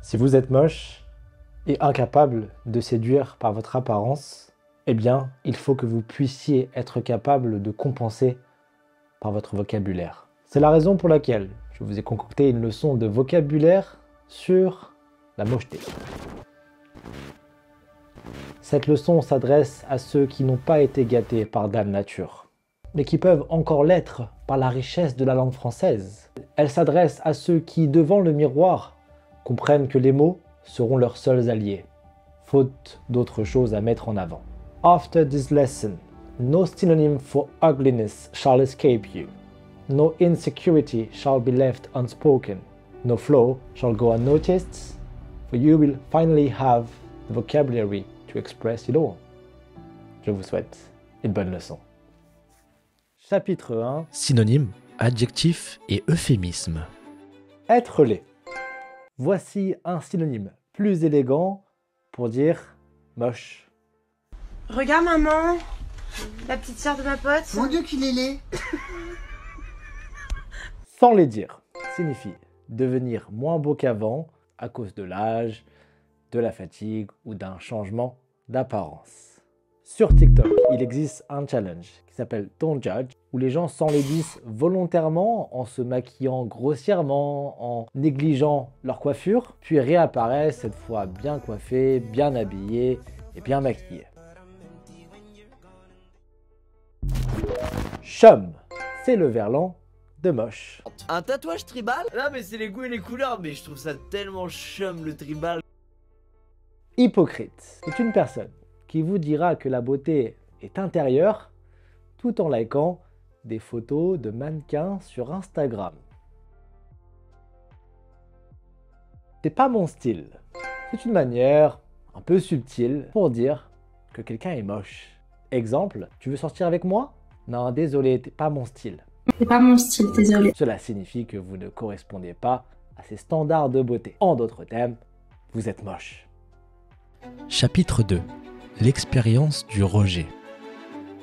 Si vous êtes moche et incapable de séduire par votre apparence, eh bien, il faut que vous puissiez être capable de compenser par votre vocabulaire. C'est la raison pour laquelle je vous ai concocté une leçon de vocabulaire sur la mocheté. Cette leçon s'adresse à ceux qui n'ont pas été gâtés par Dame Nature, mais qui peuvent encore l'être par la richesse de la langue française. Elle s'adresse à ceux qui, devant le miroir, comprennent que les mots seront leurs seuls alliés, faute d'autre chose à mettre en avant. After this lesson, no synonym for ugliness shall escape you. No insecurity shall be left unspoken. No flaw shall go unnoticed, for you will finally have the vocabulary to express it all. Je vous souhaite une bonne leçon. Chapitre 1. Synonymes, adjectifs et euphémismes. Être laid. Voici un synonyme plus élégant pour dire moche. Regarde maman, la petite sœur de ma pote. Mon Dieu qu'il est laid. Sans les dire signifie devenir moins beau qu'avant à cause de l'âge, de la fatigue ou d'un changement d'apparence. Sur TikTok, il existe un challenge qui s'appelle Don't Judge, où les gens s'enlaidissent volontairement en se maquillant grossièrement, en négligeant leur coiffure, puis réapparaissent cette fois bien coiffés, bien habillés et bien maquillés. Chum, c'est le verlan de moche. Un tatouage tribal? Non mais c'est les goûts et les couleurs, mais je trouve ça tellement chum le tribal. Hypocrite, c'est une personne qui vous dira que la beauté est intérieure tout en likant des photos de mannequins sur Instagram. C'est pas mon style. C'est une manière un peu subtile pour dire que quelqu'un est moche. Exemple, tu veux sortir avec moi? Non, désolé, t'es pas mon style. C'est pas mon style, désolé. Cela signifie que vous ne correspondez pas à ces standards de beauté. En d'autres termes, vous êtes moche. Chapitre 2. L'expérience du rejet.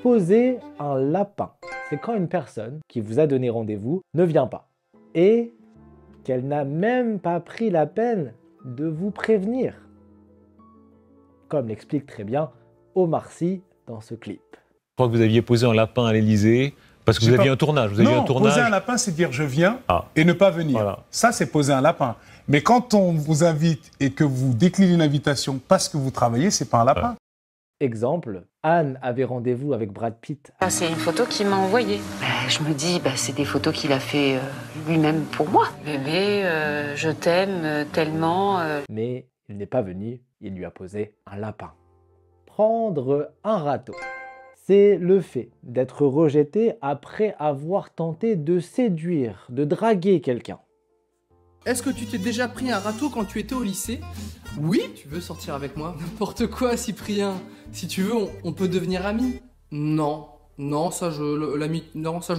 Poser un lapin. C'est quand une personne qui vous a donné rendez-vous ne vient pas et qu'elle n'a même pas pris la peine de vous prévenir. Comme l'explique très bien Omar Sy dans ce clip. Je crois que vous aviez posé un lapin à l'Élysée parce que vous aviez un tournage. Vous aviez Non, un tournage. poser un lapin, c'est dire je viens Ah. et ne pas venir. Voilà. Ça, c'est poser un lapin. Mais quand on vous invite et que vous déclinez une invitation parce que vous travaillez, c'est pas un lapin. Exemple, Anne avait rendez-vous avec Brad Pitt. C'est une photo qu'il m'a envoyée. Je me dis, c'est des photos qu'il a fait lui-même pour moi. Bébé, je t'aime tellement. Mais il n'est pas venu, il lui a posé un lapin. Prendre un râteau. C'est le fait d'être rejeté après avoir tenté de séduire, de draguer quelqu'un. Est-ce que tu t'es déjà pris un râteau quand tu étais au lycée? Oui. Tu veux sortir avec moi? N'importe quoi, Cyprien. Si tu veux, on peut devenir amis. Non. Non, ça je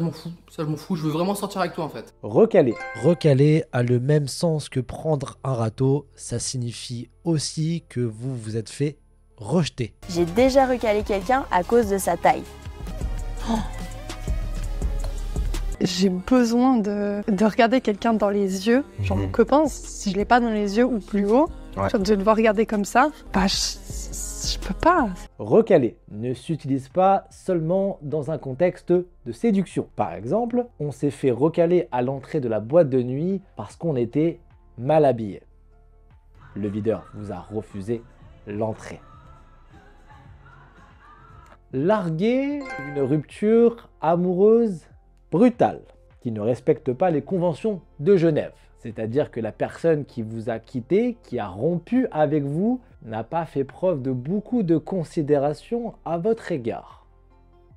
m'en fous. Ça je m'en fous. Je veux vraiment sortir avec toi en fait. Recaler. Recaler a le même sens que prendre un râteau. Ça signifie aussi que vous vous êtes fait rejeter. J'ai déjà recalé quelqu'un à cause de sa taille. J'ai besoin de regarder quelqu'un dans les yeux, genre mon copain, si je l'ai pas dans les yeux ou plus haut, genre de devoir regarder comme ça, je peux pas. Recaler ne s'utilise pas seulement dans un contexte de séduction. Par exemple, on s'est fait recaler à l'entrée de la boîte de nuit parce qu'on était mal habillé. Le videur vous a refusé l'entrée. Larguer une rupture amoureuse brutale, qui ne respecte pas les conventions de Genève. C'est-à-dire que la personne qui vous a quitté, qui a rompu avec vous, n'a pas fait preuve de beaucoup de considération à votre égard.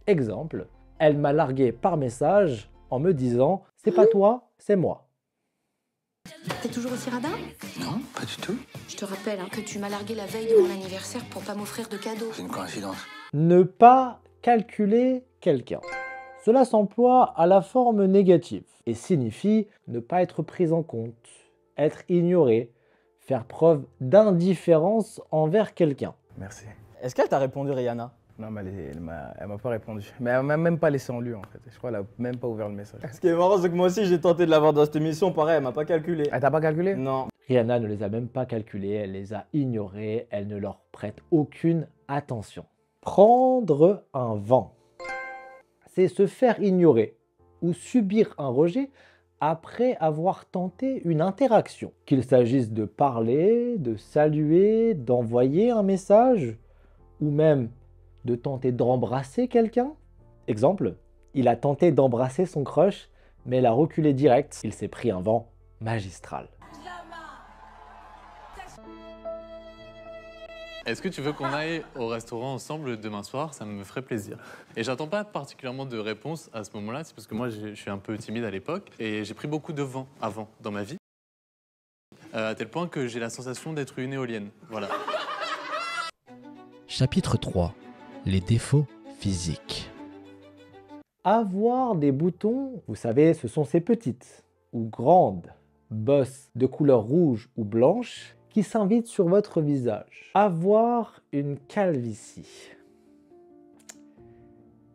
Exemple, elle m'a largué par message en me disant « c'est pas toi, c'est moi ». T'es toujours aussi radin? Non, pas du tout. Je te rappelle que tu m'as largué la veille de mon anniversaire pour pas m'offrir de cadeaux. C'est une coïncidence. Ne pas calculer quelqu'un. Cela s'emploie à la forme négative et signifie ne pas être pris en compte, être ignoré, faire preuve d'indifférence envers quelqu'un. Merci. Est-ce qu'elle t'a répondu, Rihanna? Non, mais elle m'a pas répondu. Mais elle m'a même pas laissé en lieu, en fait. Je crois qu'elle a même pas ouvert le message. Ce qui est marrant, c'est que moi aussi, j'ai tenté de l'avoir dans cette émission. Pareil, elle m'a pas calculé. Elle t'a pas calculé? Non. Rihanna ne les a même pas calculés, elle les a ignorés, elle ne leur prête aucune attention. Prendre un vent, c'est se faire ignorer ou subir un rejet après avoir tenté une interaction. Qu'il s'agisse de parler, de saluer, d'envoyer un message, ou même de tenter d'embrasser quelqu'un. Exemple, il a tenté d'embrasser son crush, mais elle a reculé direct. Il s'est pris un vent magistral. Est-ce que tu veux qu'on aille au restaurant ensemble demain soir? Ça me ferait plaisir. Et j'attends pas particulièrement de réponse à ce moment-là, c'est parce que moi je suis un peu timide à l'époque et j'ai pris beaucoup de vent avant dans ma vie, à tel point que j'ai la sensation d'être une éolienne. Voilà. Chapitre 3. Les défauts physiques. Avoir des boutons, vous savez, ce sont ces petites ou grandes bosses de couleur rouge ou blanche qui s'invitent sur votre visage. Avoir une calvitie.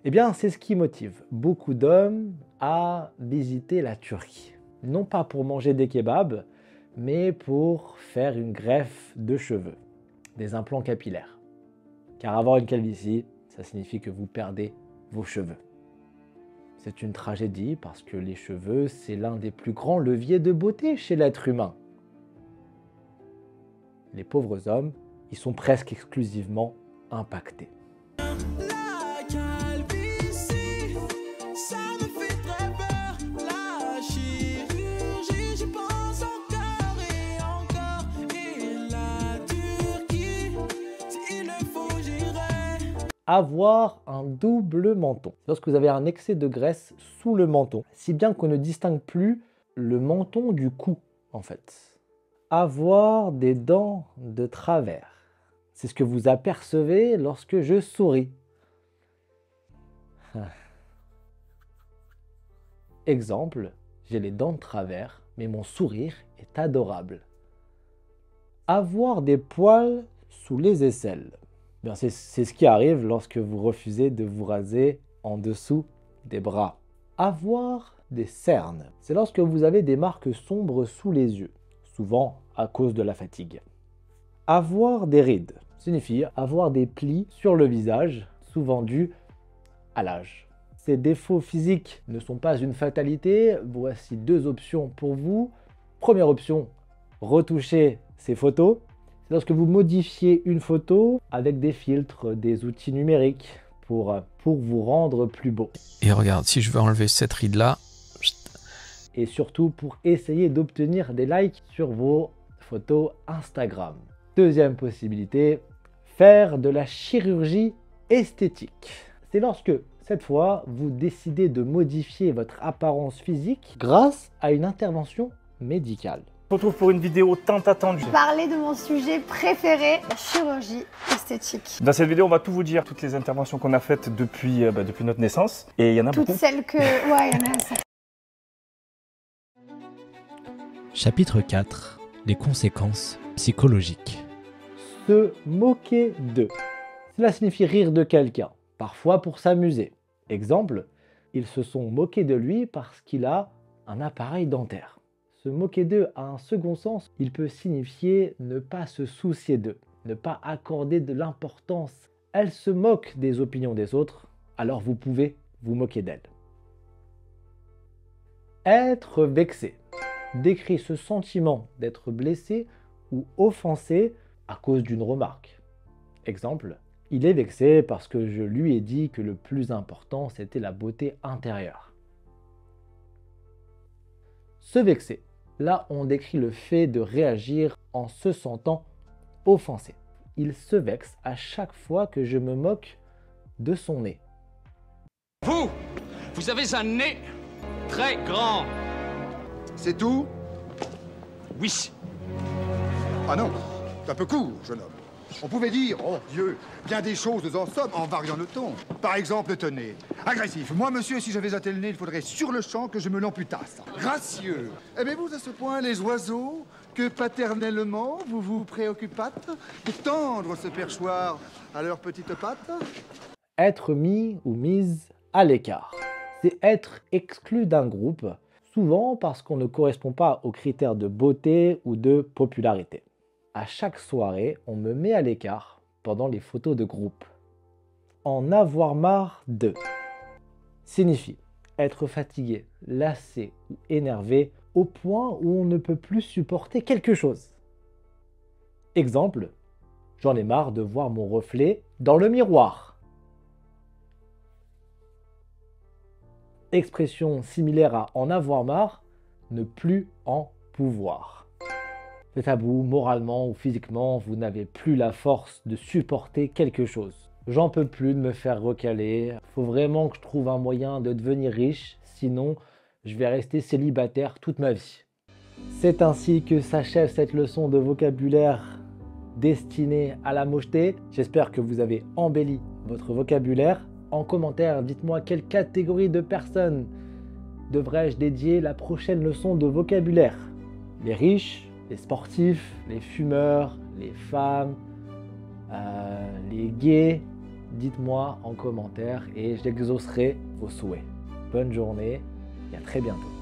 Eh bien, c'est ce qui motive beaucoup d'hommes à visiter la Turquie. Non pas pour manger des kebabs, mais pour faire une greffe de cheveux, des implants capillaires. Car avoir une calvitie, ça signifie que vous perdez vos cheveux. C'est une tragédie parce que les cheveux, c'est l'un des plus grands leviers de beauté chez l'être humain. Les pauvres hommes, ils sont presque exclusivement impactés. Avoir un double menton. C'est lorsque vous avez un excès de graisse sous le menton, si bien qu'on ne distingue plus le menton du cou, en fait. Avoir des dents de travers. C'est ce que vous apercevez lorsque je souris. Exemple, j'ai les dents de travers, mais mon sourire est adorable. Avoir des poils sous les aisselles. Bien, c'est ce qui arrive lorsque vous refusez de vous raser en dessous des bras. Avoir des cernes. C'est lorsque vous avez des marques sombres sous les yeux, souvent à cause de la fatigue. Avoir des rides signifie avoir des plis sur le visage, souvent dus à l'âge. Ces défauts physiques ne sont pas une fatalité. Voici deux options pour vous. Première option, retoucher ces photos. C'est lorsque vous modifiez une photo avec des filtres, des outils numériques pour vous rendre plus beau. Et regarde, si je veux enlever cette ride-là... Et surtout pour essayer d'obtenir des likes sur vos photos Instagram. Deuxième possibilité, faire de la chirurgie esthétique. C'est lorsque, cette fois, vous décidez de modifier votre apparence physique grâce à une intervention médicale. On se retrouve pour une vidéo tant attendue. Parler de mon sujet préféré, la chirurgie esthétique. Dans cette vidéo, on va tout vous dire, toutes les interventions qu'on a faites depuis notre naissance. Et il y en a beaucoup. Toutes celles que... Ouais, il y en a ça. Chapitre 4. Les conséquences psychologiques. Se moquer d'eux. Cela signifie rire de quelqu'un, parfois pour s'amuser. Exemple, ils se sont moqués de lui parce qu'il a un appareil dentaire. Se moquer d'eux a un second sens, il peut signifier ne pas se soucier d'eux, ne pas accorder de l'importance. Elle se moque des opinions des autres, alors vous pouvez vous moquer d'elle. Être vexé décrit ce sentiment d'être blessé ou offensé à cause d'une remarque. Exemple, il est vexé parce que je lui ai dit que le plus important c'était la beauté intérieure. Se vexer. Là, on décrit le fait de réagir en se sentant offensé. Il se vexe à chaque fois que je me moque de son nez. Vous avez un nez très grand. C'est tout? Oui. Ah non, c'est un peu court, jeune homme. On pouvait dire, oh Dieu, bien des choses en somme en variant le ton. Par exemple, tenez, agressif. Moi, monsieur, si j'avais un tel nez, il faudrait sur le champ que je me l'amputasse. Gracieux. Aimez-vous à ce point les oiseaux que paternellement vous vous préoccupâtes de tendre ce perchoir à leurs petites pattes? Être mis ou mise à l'écart. C'est être exclu d'un groupe, souvent parce qu'on ne correspond pas aux critères de beauté ou de popularité. À chaque soirée, on me met à l'écart pendant les photos de groupe. En avoir marre de signifie être fatigué, lassé ou énervé au point où on ne peut plus supporter quelque chose. Exemple, j'en ai marre de voir mon reflet dans le miroir. Expression similaire à en avoir marre, ne plus en pouvoir. C'est à bout, moralement ou physiquement, vous n'avez plus la force de supporter quelque chose. J'en peux plus de me faire recaler, faut vraiment que je trouve un moyen de devenir riche, sinon je vais rester célibataire toute ma vie. C'est ainsi que s'achève cette leçon de vocabulaire destinée à la mocheté. J'espère que vous avez embelli votre vocabulaire. En commentaire, dites-moi quelle catégorie de personnes devrais-je dédier la prochaine leçon de vocabulaire. Les riches, les sportifs, les fumeurs, les femmes, les gays. Dites-moi en commentaire et j'exaucerai vos souhaits. Bonne journée et à très bientôt.